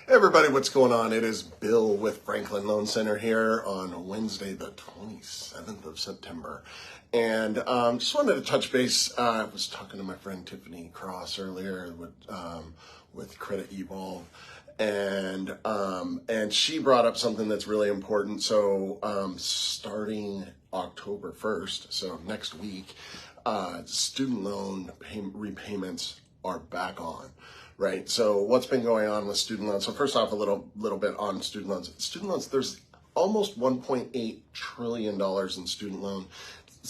Hey everybody, what's going on? It is Bill with Franklin Loan Center here on Wednesday, the 27th of September. And just wanted to touch base. I was talking to my friend Tiffany Cross earlier with Credit Evolve, and she brought up something that's really important. So starting October 1st, so next week, student loan repayments are back on. Right. So what's been going on with student loans? So first off, a little bit on student loans. Student loans, there's almost $1.8 trillion in student loans.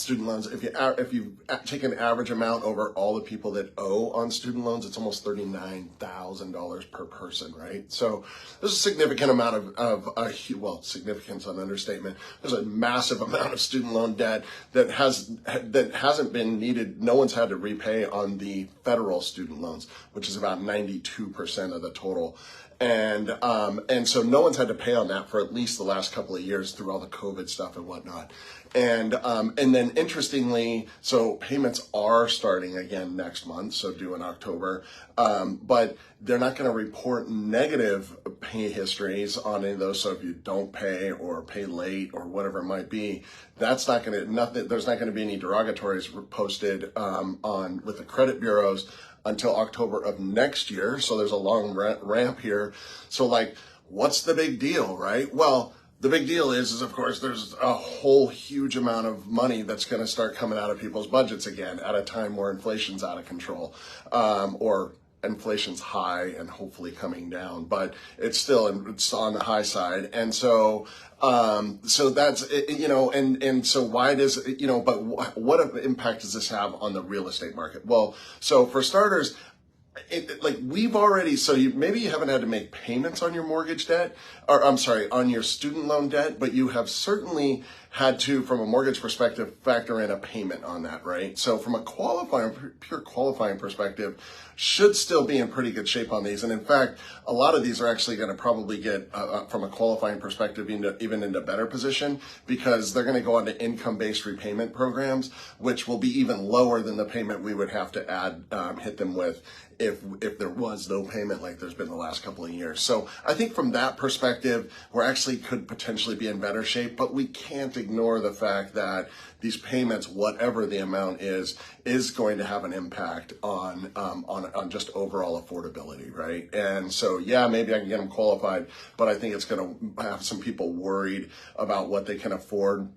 If you take an average amount over all the people that owe on student loans, it's almost $39,000 per person, right? So there's a significant amount of significance on understatement. There's a massive amount of student loan debt that hasn't been needed. No one's had to repay on the federal student loans, which is about 92% of the total. And so no one's had to pay on that for at least the last couple of years through all the COVID stuff and whatnot. And then interestingly, so payments are starting again next month, so due in October, but they're not going to report negative pay histories on any of those. So if you don't pay or pay late or whatever it might be, there's not going to be any derogatories posted with the credit bureaus until October of next year. So there's a long ramp here. So like, what's the big deal, right? Well, the big deal is of course, there's a whole huge amount of money that's going to start coming out of people's budgets again at a time where inflation's out of control, or inflation's high and hopefully coming down, but it's on the high side. And so that's, and so why does, but what impact does this have on the real estate market? Well, so for starters, maybe you haven't had to make payments on your mortgage debt, or on your student loan debt, but you have certainly had to, from a mortgage perspective, factor in a payment on that, right? So from a pure qualifying perspective, should still be in pretty good shape on these. And in fact, a lot of these are actually going to probably get, from a qualifying perspective, even into better position, because they're going to go on to income-based repayment programs, which will be even lower than the payment we would have to hit them with if there was no payment like there's been the last couple of years. So I think from that perspective, we're actually could potentially be in better shape, but we can't ignore the fact that these payments, whatever the amount is going to have an impact on just overall affordability, right? And so, yeah, maybe I can get them qualified, but I think it's going to have some people worried about what they can afford,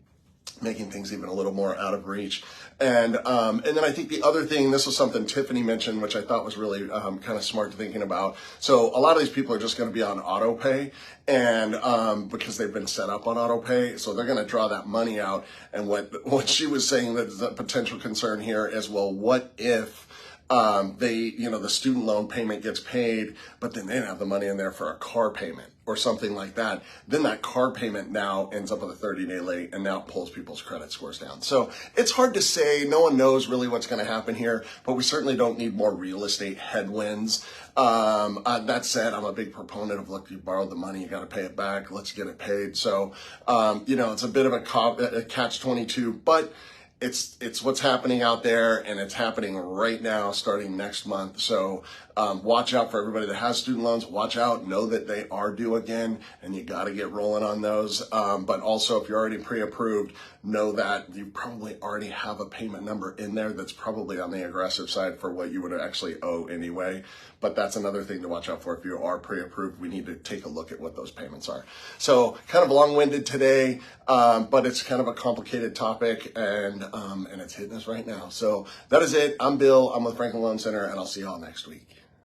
making things even a little more out of reach. And then I think the other thing, this was something Tiffany mentioned, which I thought was really kind of smart thinking about. So a lot of these people are just going to be on auto pay, and because they've been set up on auto pay, so they're going to draw that money out. And what she was saying, that the potential concern here is, well, what if the student loan payment gets paid, but then they don't have the money in there for a car payment or something like that. Then that car payment now ends up with a 30-day late, and now it pulls people's credit scores down. So it's hard to say. No one knows really what's going to happen here, but we certainly don't need more real estate headwinds. That said, I'm a big proponent of, look, you borrowed the money, you got to pay it back. Let's get it paid. So, it's a bit of a catch-22, but it's what's happening out there, and it's happening right now starting next month. So watch out for everybody that has student loans. Watch out, know that they are due again, and you got to get rolling on those. But also, if you're already pre-approved, know that you probably already have a payment number in there that's probably on the aggressive side for what you would actually owe anyway. But that's another thing to watch out for. If you are pre-approved, we need to take a look at what those payments are. So kind of long-winded today, but it's kind of a complicated topic, and it's hitting us right now. So that is it. I'm Bill. I'm with Franklin Loan Center, and I'll see y'all next week.